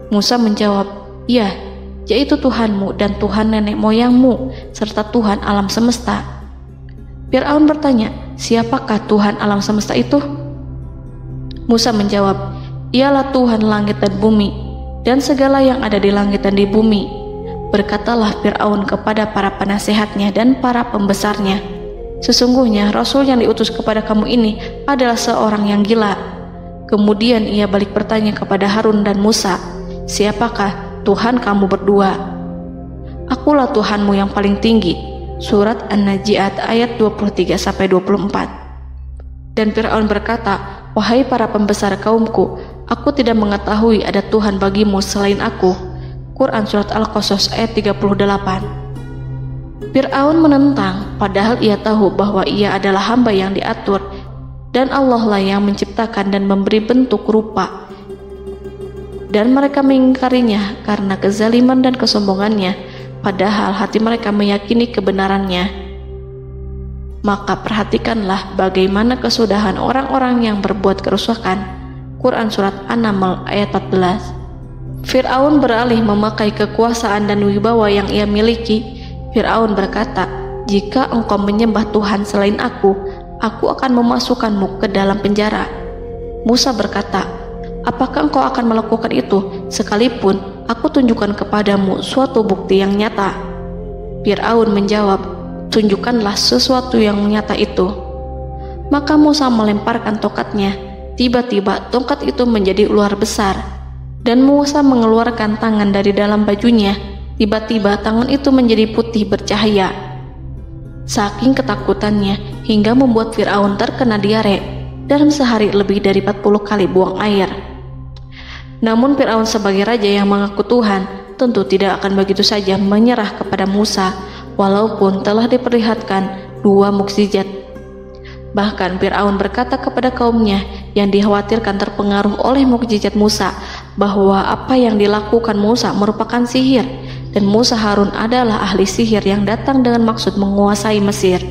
Musa menjawab, ya, yaitu Tuhanmu dan Tuhan nenek moyangmu, serta Tuhan alam semesta. Fir'aun bertanya, siapakah Tuhan alam semesta itu? Musa menjawab, ialah Tuhan langit dan bumi, dan segala yang ada di langit dan di bumi. Berkatalah Fir'aun kepada para penasehatnya dan para pembesarnya, sesungguhnya Rasul yang diutus kepada kamu ini adalah seorang yang gila. Kemudian ia balik bertanya kepada Harun dan Musa, siapakah Tuhan kamu berdua? Akulah Tuhanmu yang paling tinggi. Surat An-Najiat ayat 23-24. Dan Fir'aun berkata, wahai para pembesar kaumku, aku tidak mengetahui ada Tuhan bagimu selain aku. Quran Surat Al-Qasas ayat 38. Fir'aun menentang, padahal ia tahu bahwa ia adalah hamba yang diatur, dan Allah lah yang menciptakan dan memberi bentuk rupa. Dan mereka mengingkarinya karena kezaliman dan kesombongannya, padahal hati mereka meyakini kebenarannya. Maka perhatikanlah bagaimana kesudahan orang-orang yang berbuat kerusakan. Quran Surat An-Naml ayat 14. Fir'aun beralih memakai kekuasaan dan wibawa yang ia miliki. Fir'aun berkata, jika engkau menyembah Tuhan selain aku akan memasukkanmu ke dalam penjara. Musa berkata, apakah engkau akan melakukan itu sekalipun aku tunjukkan kepadamu suatu bukti yang nyata? Fir'aun menjawab, tunjukkanlah sesuatu yang nyata itu. Maka Musa melemparkan tongkatnya. Tiba-tiba tongkat itu menjadi ular besar, dan Musa mengeluarkan tangan dari dalam bajunya. Tiba-tiba tangan itu menjadi putih bercahaya. Saking ketakutannya hingga membuat Fir'aun terkena diare. Dalam sehari lebih dari 40 kali buang air. Namun Fir'aun sebagai raja yang mengaku Tuhan tentu tidak akan begitu saja menyerah kepada Musa, walaupun telah diperlihatkan 2 mukjizat. Bahkan Fir'aun berkata kepada kaumnya yang dikhawatirkan terpengaruh oleh mukjizat Musa, bahwa apa yang dilakukan Musa merupakan sihir, dan Musa Harun adalah ahli sihir yang datang dengan maksud menguasai Mesir.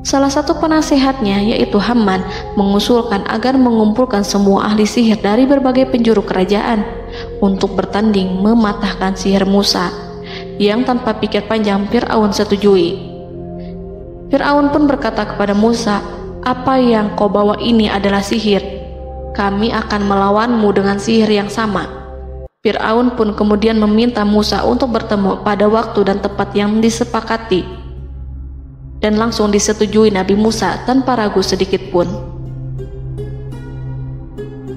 Salah satu penasehatnya, yaitu Haman, mengusulkan agar mengumpulkan semua ahli sihir dari berbagai penjuru kerajaan untuk bertanding mematahkan sihir Musa, yang tanpa pikir panjang Fir'aun setujui. Fir'aun pun berkata kepada Musa, apa yang kau bawa ini adalah sihir. Kami akan melawanmu dengan sihir yang sama. Fir'aun pun kemudian meminta Musa untuk bertemu pada waktu dan tempat yang disepakati, dan langsung disetujui Nabi Musa tanpa ragu sedikit pun.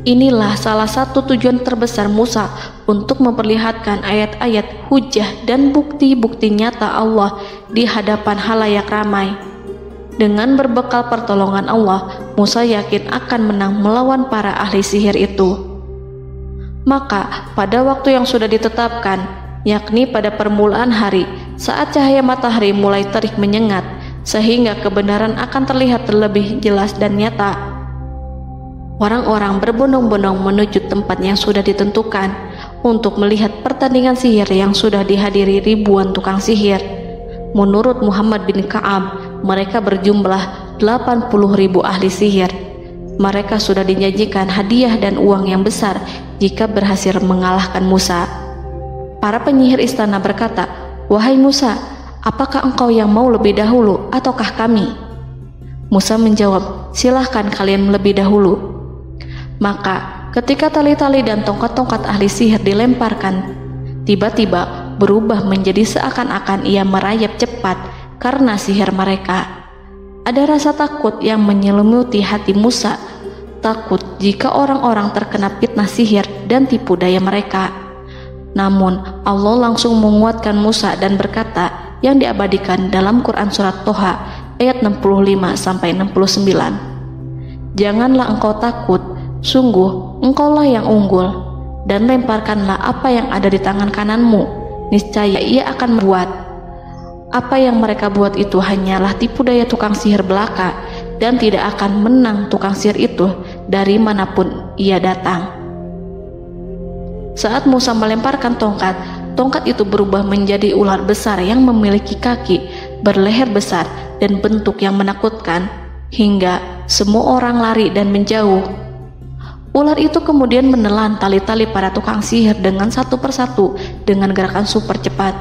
Inilah salah satu tujuan terbesar Musa untuk memperlihatkan ayat-ayat hujah dan bukti-bukti nyata Allah di hadapan halayak ramai. Dengan berbekal pertolongan Allah, Musa yakin akan menang melawan para ahli sihir itu. Maka pada waktu yang sudah ditetapkan, yakni pada permulaan hari, saat cahaya matahari mulai terik menyengat, sehingga kebenaran akan terlihat terlebih jelas dan nyata, orang-orang berbondong-bondong menuju tempat yang sudah ditentukan untuk melihat pertandingan sihir yang sudah dihadiri ribuan tukang sihir. Menurut Muhammad bin Ka'ab, mereka berjumlah 80.000 ahli sihir. Mereka sudah dijanjikan hadiah dan uang yang besar jika berhasil mengalahkan Musa. Para penyihir istana berkata, wahai Musa, apakah engkau yang mau lebih dahulu ataukah kami? Musa menjawab, silahkan kalian lebih dahulu. Maka ketika tali-tali dan tongkat-tongkat ahli sihir dilemparkan, tiba-tiba berubah menjadi seakan-akan ia merayap cepat karena sihir mereka. Ada rasa takut yang menyelimuti hati Musa, takut jika orang-orang terkena fitnah sihir dan tipu daya mereka. Namun Allah langsung menguatkan Musa dan berkata, yang diabadikan dalam Quran Surat Toha ayat 65-69. Janganlah engkau takut, sungguh engkaulah yang unggul, dan lemparkanlah apa yang ada di tangan kananmu, niscaya ia akan membuat. Apa yang mereka buat itu hanyalah tipu daya tukang sihir belaka, dan tidak akan menang tukang sihir itu dari manapun ia datang. Saat Musa melemparkan tongkat, tongkat itu berubah menjadi ular besar yang memiliki kaki, berleher besar, dan bentuk yang menakutkan, hingga semua orang lari dan menjauh. Ular itu kemudian menelan tali-tali para tukang sihir dengan satu persatu dengan gerakan super cepat.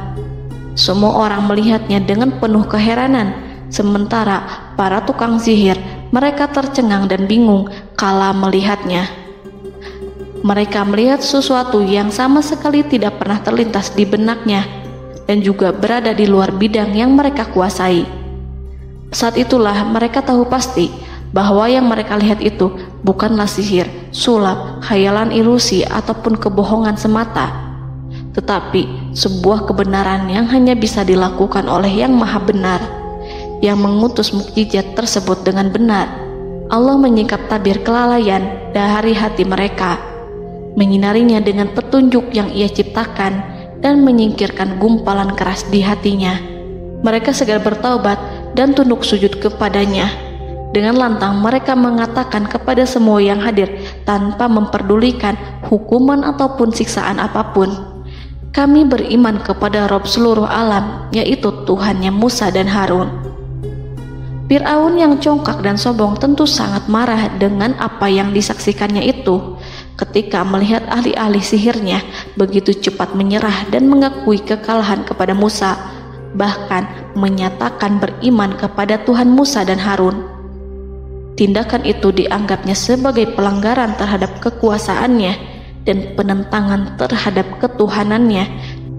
Semua orang melihatnya dengan penuh keheranan, sementara para tukang sihir mereka tercengang dan bingung kala melihatnya. Mereka melihat sesuatu yang sama sekali tidak pernah terlintas di benaknya dan juga berada di luar bidang yang mereka kuasai. Saat itulah mereka tahu pasti bahwa yang mereka lihat itu bukanlah sihir, sulap, khayalan ilusi ataupun kebohongan semata, tetapi sebuah kebenaran yang hanya bisa dilakukan oleh Yang Maha Benar, yang mengutus mukjizat tersebut dengan benar. Allah menyingkap tabir kelalaian dari hati mereka, menyinarinya dengan petunjuk yang Ia ciptakan dan menyingkirkan gumpalan keras di hatinya. Mereka segera bertaubat dan tunduk sujud kepadanya. Dengan lantang mereka mengatakan kepada semua yang hadir tanpa memperdulikan hukuman ataupun siksaan apapun, "Kami beriman kepada Rob seluruh alam, yaitu Tuhannya Musa dan Harun." Fir'aun yang congkak dan sombong tentu sangat marah dengan apa yang disaksikannya itu. Ketika melihat ahli-ahli sihirnya begitu cepat menyerah dan mengakui kekalahan kepada Musa, bahkan menyatakan beriman kepada Tuhan Musa dan Harun. Tindakan itu dianggapnya sebagai pelanggaran terhadap kekuasaannya dan penentangan terhadap ketuhanannya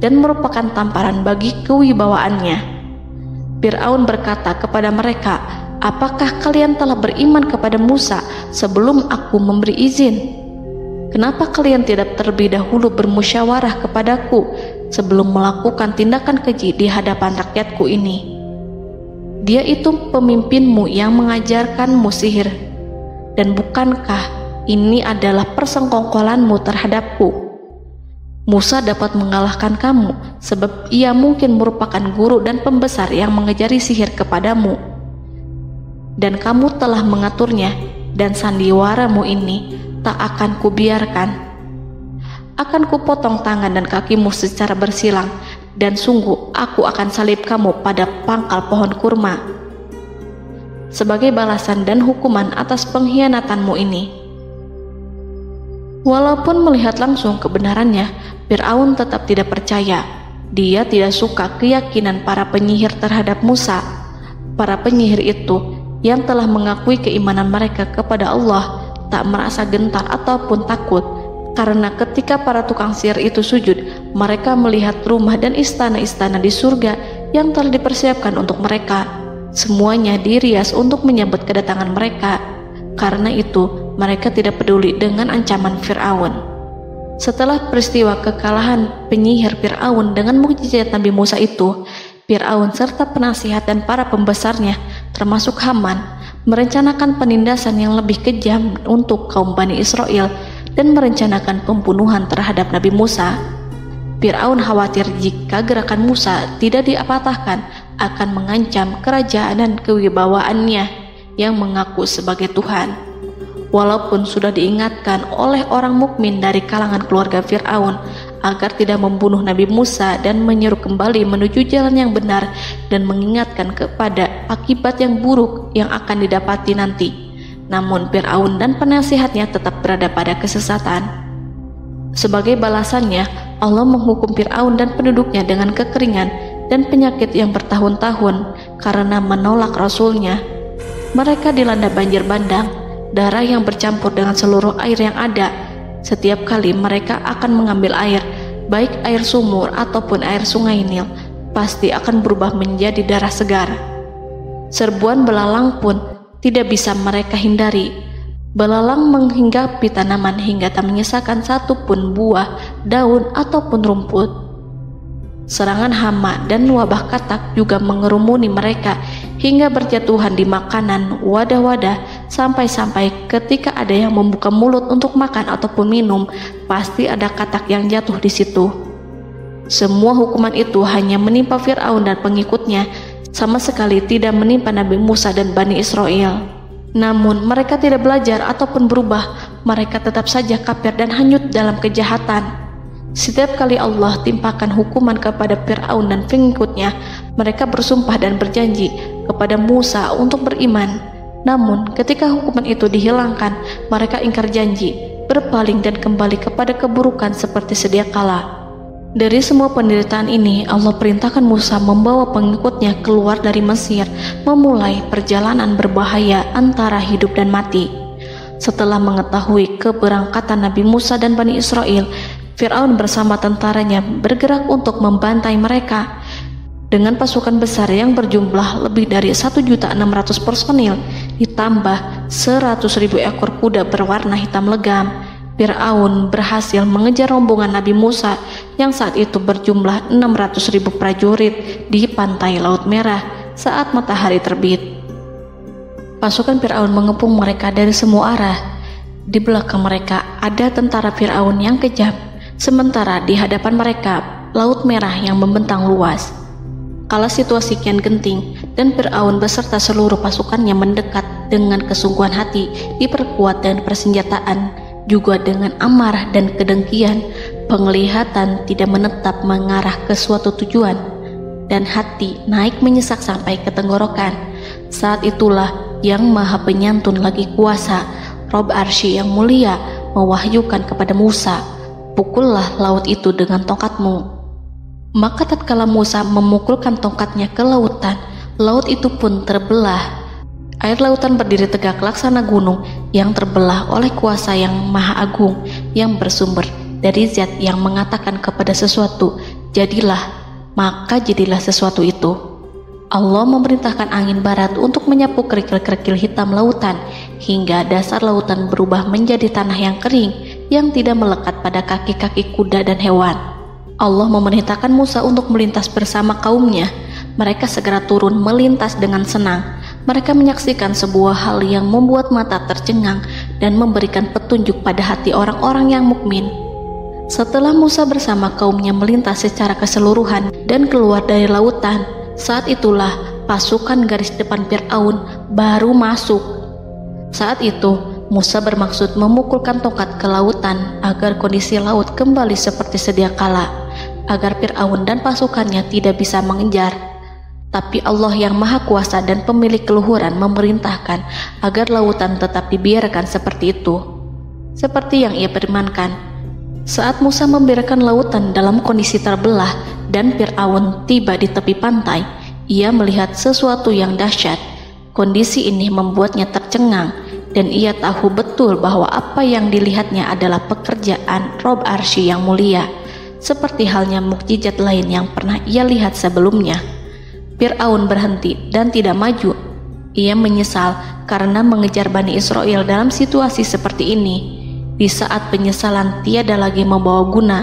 dan merupakan tamparan bagi kewibawaannya. Fir'aun berkata kepada mereka, "Apakah kalian telah beriman kepada Musa sebelum aku memberi izin? Kenapa kalian tidak terlebih dahulu bermusyawarah kepadaku sebelum melakukan tindakan keji di hadapan rakyatku ini? Dia itu pemimpinmu yang mengajarkanmu sihir, dan bukankah ini adalah persengkongkolanmu terhadapku? Musa dapat mengalahkan kamu sebab ia mungkin merupakan guru dan pembesar yang mengajari sihir kepadamu, dan kamu telah mengaturnya, dan sandiwaramu ini tak akan kubiarkan. Akan kupotong tangan dan kakimu secara bersilang, dan sungguh aku akan salib kamu pada pangkal pohon kurma sebagai balasan dan hukuman atas pengkhianatanmu ini." Walaupun melihat langsung kebenarannya, Fir'aun tetap tidak percaya. Dia tidak suka keyakinan para penyihir terhadap Musa. Para penyihir itu yang telah mengakui keimanan mereka kepada Allah tak merasa gentar ataupun takut, karena ketika para tukang sihir itu sujud, mereka melihat rumah dan istana-istana di surga yang telah dipersiapkan untuk mereka. Semuanya dirias untuk menyambut kedatangan mereka. Karena itu, mereka tidak peduli dengan ancaman Fir'aun. Setelah peristiwa kekalahan penyihir Fir'aun dengan mukjizat Nabi Musa itu, Fir'aun serta penasihat dan para pembesarnya, termasuk Haman, merencanakan penindasan yang lebih kejam untuk kaum Bani Israel dan merencanakan pembunuhan terhadap Nabi Musa. Fir'aun khawatir jika gerakan Musa tidak dipatahkan akan mengancam kerajaan dan kewibawaannya yang mengaku sebagai Tuhan. Walaupun sudah diingatkan oleh orang mukmin dari kalangan keluarga Fir'aun agar tidak membunuh Nabi Musa dan menyeru kembali menuju jalan yang benar dan mengingatkan kepada akibat yang buruk yang akan didapati nanti, namun Fir'aun dan penasihatnya tetap berada pada kesesatan. Sebagai balasannya, Allah menghukum Fir'aun dan penduduknya dengan kekeringan dan penyakit yang bertahun-tahun karena menolak Rasulnya. Mereka dilanda banjir bandang, darah yang bercampur dengan seluruh air yang ada. Setiap kali mereka akan mengambil air, baik air sumur ataupun air sungai Nil, pasti akan berubah menjadi darah segar. Serbuan belalang pun tidak bisa mereka hindari. Belalang menghinggapi tanaman hingga tak menyisakan satupun buah, daun ataupun rumput. Serangan hama dan wabah katak juga mengerumuni mereka hingga berjatuhan di makanan, wadah-wadah, sampai-sampai ketika ada yang membuka mulut untuk makan ataupun minum, pasti ada katak yang jatuh di situ. Semua hukuman itu hanya menimpa Fir'aun dan pengikutnya, sama sekali tidak menimpa Nabi Musa dan Bani Israel. Namun mereka tidak belajar ataupun berubah, mereka tetap saja kafir dan hanyut dalam kejahatan. Setiap kali Allah timpakan hukuman kepada Fir'aun dan pengikutnya, mereka bersumpah dan berjanji kepada Musa untuk beriman. Namun ketika hukuman itu dihilangkan, mereka ingkar janji berpaling dan kembali kepada keburukan seperti sedia kala. Dari semua penderitaan ini, Allah perintahkan Musa membawa pengikutnya keluar dari Mesir, memulai perjalanan berbahaya antara hidup dan mati. Setelah mengetahui keberangkatan Nabi Musa dan Bani Israel, Fir'aun bersama tentaranya bergerak untuk membantai mereka. Dengan pasukan besar yang berjumlah lebih dari 1.600.000 personil, ditambah 100.000 ekor kuda berwarna hitam legam, Fir'aun berhasil mengejar rombongan Nabi Musa yang saat itu berjumlah 600.000 prajurit di pantai Laut Merah saat matahari terbit. Pasukan Fir'aun mengepung mereka dari semua arah. Di belakang mereka ada tentara Fir'aun yang kejam, sementara di hadapan mereka Laut Merah yang membentang luas. Kala situasi kian genting dan Fir'aun beserta seluruh pasukannya mendekat dengan kesungguhan hati, diperkuat dan persenjataan, juga dengan amarah dan kedengkian, penglihatan tidak menetap mengarah ke suatu tujuan, dan hati naik menyesak sampai ke tenggorokan. Saat itulah Yang Maha Penyantun lagi kuasa, Rob Arsy yang mulia, mewahyukan kepada Musa, "Pukullah laut itu dengan tongkatmu." Maka tatkala Musa memukulkan tongkatnya ke lautan, laut itu pun terbelah. Air lautan berdiri tegak laksana gunung yang terbelah oleh kuasa yang maha agung, yang bersumber dari zat yang mengatakan kepada sesuatu, "Jadilah," maka jadilah sesuatu itu. Allah memerintahkan angin barat untuk menyapu kerikil-kerikil hitam lautan, hingga dasar lautan berubah menjadi tanah yang kering, yang tidak melekat pada kaki-kaki kuda dan hewan. Allah memerintahkan Musa untuk melintas bersama kaumnya. Mereka segera turun melintas dengan senang. Mereka menyaksikan sebuah hal yang membuat mata tercengang dan memberikan petunjuk pada hati orang-orang yang mukmin. Setelah Musa bersama kaumnya melintas secara keseluruhan dan keluar dari lautan, saat itulah pasukan garis depan Fir'aun baru masuk. Saat itu Musa bermaksud memukulkan tongkat ke lautan agar kondisi laut kembali seperti sedia kala, agar Fir'aun dan pasukannya tidak bisa mengejar. Tapi Allah yang Maha Kuasa dan pemilik keluhuran memerintahkan agar lautan tetap dibiarkan seperti itu, seperti yang ia firmankan. Saat Musa membiarkan lautan dalam kondisi terbelah dan Fir'aun tiba di tepi pantai, ia melihat sesuatu yang dahsyat. Kondisi ini membuatnya tercengang, dan ia tahu betul bahwa apa yang dilihatnya adalah pekerjaan Rob Arsy yang mulia, seperti halnya mukjizat lain yang pernah ia lihat sebelumnya. Fir'aun berhenti dan tidak maju. Ia menyesal karena mengejar Bani Israel dalam situasi seperti ini, di saat penyesalan tiada lagi membawa guna.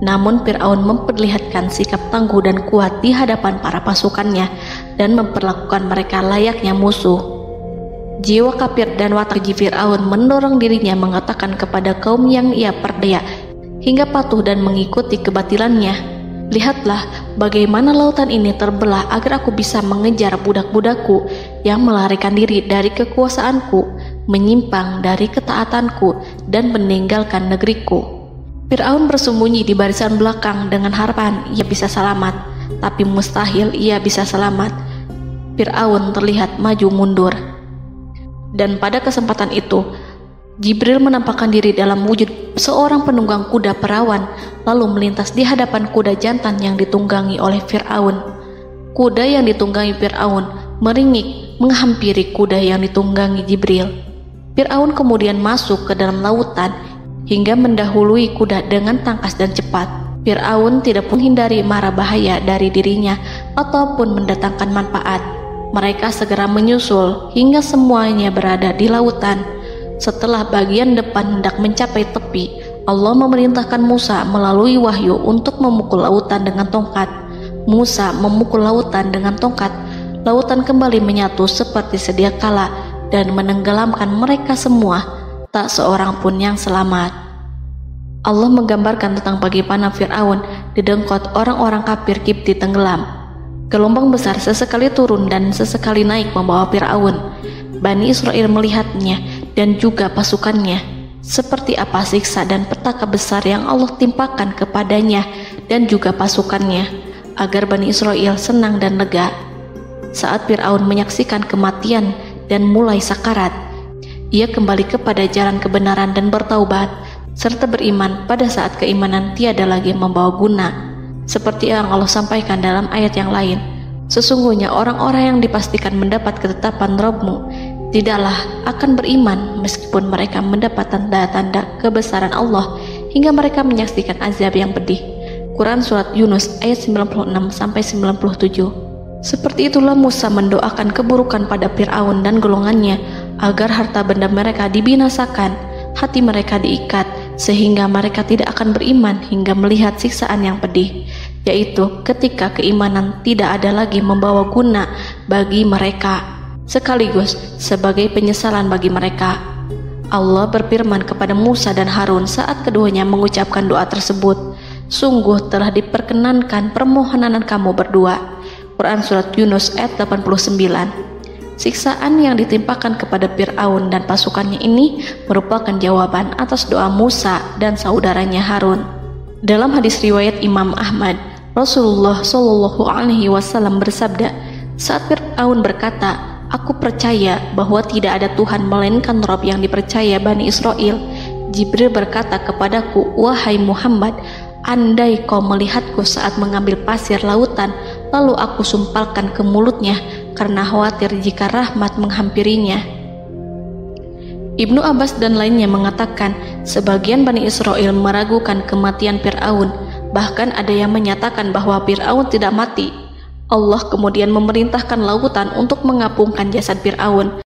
Namun Fir'aun memperlihatkan sikap tangguh dan kuat di hadapan para pasukannya dan memperlakukan mereka layaknya musuh. Jiwa kafir dan watak Fir'aun mendorong dirinya mengatakan kepada kaum yang ia perdaya hingga patuh dan mengikuti kebatilannya, "Lihatlah bagaimana lautan ini terbelah agar aku bisa mengejar budak-budakku yang melarikan diri dari kekuasaanku, menyimpang dari ketaatanku, dan meninggalkan negeriku." Fir'aun bersembunyi di barisan belakang dengan harapan ia bisa selamat, tapi mustahil ia bisa selamat. Fir'aun terlihat maju mundur. Dan pada kesempatan itu, Jibril menampakkan diri dalam wujud seorang penunggang kuda perawan, lalu melintas di hadapan kuda jantan yang ditunggangi oleh Fir'aun. Kuda yang ditunggangi Fir'aun meringik menghampiri kuda yang ditunggangi Jibril. Fir'aun kemudian masuk ke dalam lautan hingga mendahului kuda dengan tangkas dan cepat. Fir'aun tidak menghindari mara bahaya dari dirinya ataupun mendatangkan manfaat. Mereka segera menyusul hingga semuanya berada di lautan. Setelah bagian depan hendak mencapai tepi, Allah memerintahkan Musa melalui wahyu untuk memukul lautan dengan tongkat. Musa memukul lautan dengan tongkat. Lautan kembali menyatu seperti sedia kala dan menenggelamkan mereka semua. Tak seorang pun yang selamat. Allah menggambarkan tentang bagaimana Fir'aun didengkot orang-orang kafir Kipti tenggelam. Gelombang besar sesekali turun dan sesekali naik membawa Fir'aun. Bani Israel melihatnya dan juga pasukannya, seperti apa siksa dan petaka besar yang Allah timpakan kepadanya dan juga pasukannya, agar Bani Israel senang dan lega. Saat Fir'aun menyaksikan kematian dan mulai sakarat, ia kembali kepada jalan kebenaran dan bertaubat, serta beriman pada saat keimanan tiada lagi membawa guna. Seperti yang Allah sampaikan dalam ayat yang lain, sesungguhnya orang-orang yang dipastikan mendapat ketetapan Rabb-Mu tidaklah akan beriman meskipun mereka mendapat tanda-tanda kebesaran Allah hingga mereka menyaksikan azab yang pedih. Quran Surat Yunus ayat 96-97. Seperti itulah Musa mendoakan keburukan pada Fir'aun dan golongannya agar harta benda mereka dibinasakan, hati mereka diikat sehingga mereka tidak akan beriman hingga melihat siksaan yang pedih, yaitu ketika keimanan tidak ada lagi membawa guna bagi mereka, sekaligus sebagai penyesalan bagi mereka. Allah berfirman kepada Musa dan Harun saat keduanya mengucapkan doa tersebut, sungguh telah diperkenankan permohonan kamu berdua. Quran Surat Yunus ayat 89. Siksaan yang ditimpakan kepada Fir'aun dan pasukannya ini merupakan jawaban atas doa Musa dan saudaranya Harun. Dalam hadis riwayat Imam Ahmad, Rasulullah Shallallahu Alaihi Wasallam bersabda, saat Fir'aun berkata, aku percaya bahwa tidak ada Tuhan melainkan Rabb yang dipercaya Bani Israel, Jibril berkata kepadaku, wahai Muhammad, andai kau melihatku saat mengambil pasir lautan, lalu aku sumpalkan ke mulutnya karena khawatir jika rahmat menghampirinya. Ibnu Abbas dan lainnya mengatakan, sebagian Bani Israel meragukan kematian Fir'aun, bahkan ada yang menyatakan bahwa Fir'aun tidak mati. Allah kemudian memerintahkan lautan untuk mengapungkan jasad Fir'aun.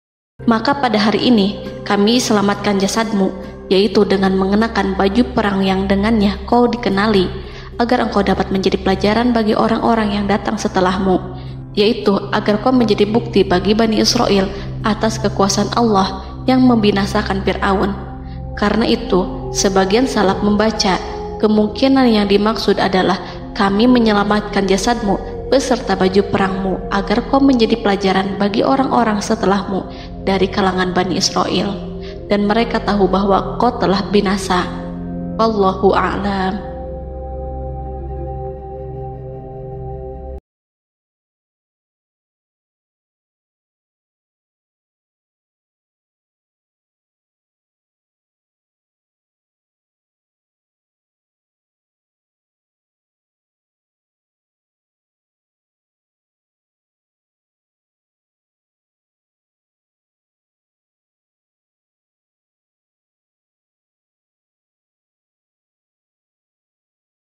Maka pada hari ini kami selamatkan jasadmu, yaitu dengan mengenakan baju perang yang dengannya kau dikenali, agar engkau dapat menjadi pelajaran bagi orang-orang yang datang setelahmu, yaitu agar kau menjadi bukti bagi Bani Israel atas kekuasaan Allah yang membinasakan Fir'aun. Karena itu, sebagian salaf membaca, kemungkinan yang dimaksud adalah kami menyelamatkan jasadmu beserta baju perangmu agar kau menjadi pelajaran bagi orang-orang setelahmu dari kalangan Bani Israel, dan mereka tahu bahwa kau telah binasa. Wallahu a'lam.